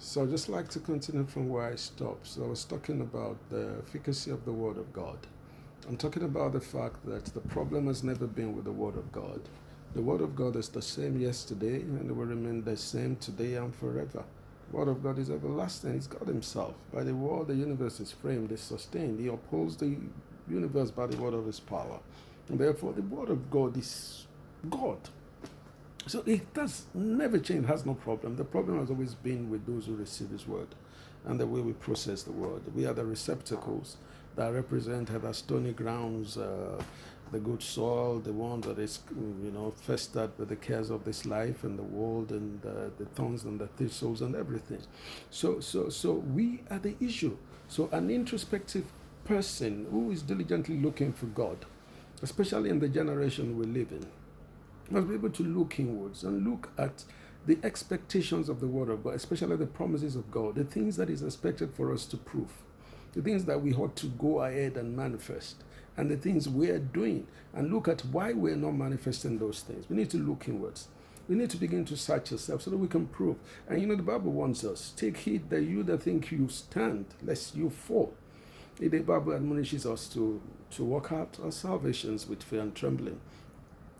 So I'd just like to continue from where I stopped. So I was talking about the efficacy of the Word of God. I'm talking about the fact that the problem has never been with the Word of God. The Word of God is the same yesterday and it will remain the same today and forever. The Word of God is everlasting. It's God Himself. By the word, the universe is framed, is sustained. He upholds the universe by the word of His power. And therefore, the Word of God is God. So it does never change, has no problem. The problem has always been with those who receive His word and the way we process the word. We are the receptacles that represent the stony grounds, the good soil, the one that is, festered with the cares of this life and the world and the thorns and the thistles and everything. So we are the issue. So an introspective person who is diligently looking for God, especially in the generation we live in, must be able to look inwards and look at the expectations of the Word of God, especially the promises of God, the things that is expected for us to prove, the things that we ought to go ahead and manifest, and the things we're doing, and look at why we're not manifesting those things. We need to look inwards. We need to begin to search ourselves so that we can prove. And the Bible wants us, take heed that you that think you stand, lest you fall. The Bible admonishes us to work out our salvations with fear and trembling.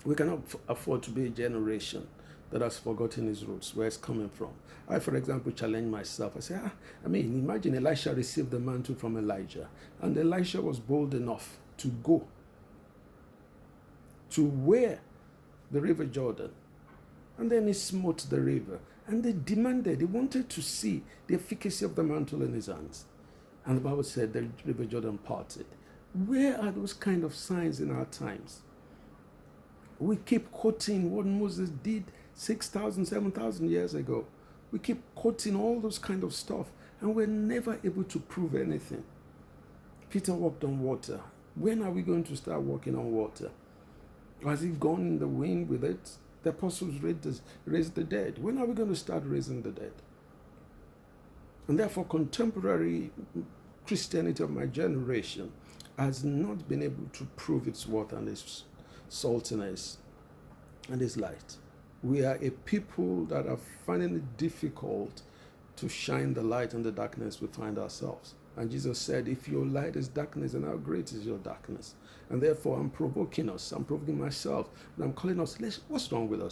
We cannot afford to be a generation that has forgotten its roots, where it's coming from. I, for example, challenge myself. I say, imagine Elisha received the mantle from Elijah, and Elisha was bold enough to go to where the river Jordan, and then he smote the river, and they wanted to see the efficacy of the mantle in his hands. And the Bible said the river Jordan parted. Where are those kind of signs in our times? We keep quoting what Moses did 6,000, 7,000 years ago. We keep quoting all those kind of stuff, and we're never able to prove anything. Peter walked on water. When are we going to start walking on water? Has he gone in the wind with it? The apostles raised the dead. When are we going to start raising the dead? And therefore, contemporary Christianity of my generation has not been able to prove its worth and its saltiness and its light. We are a people that are finding it difficult to shine the light in the darkness we find ourselves. And Jesus said, if your light is darkness, then how great is your darkness? And therefore, I'm provoking us. I'm provoking myself. And I'm calling us, what's wrong with us?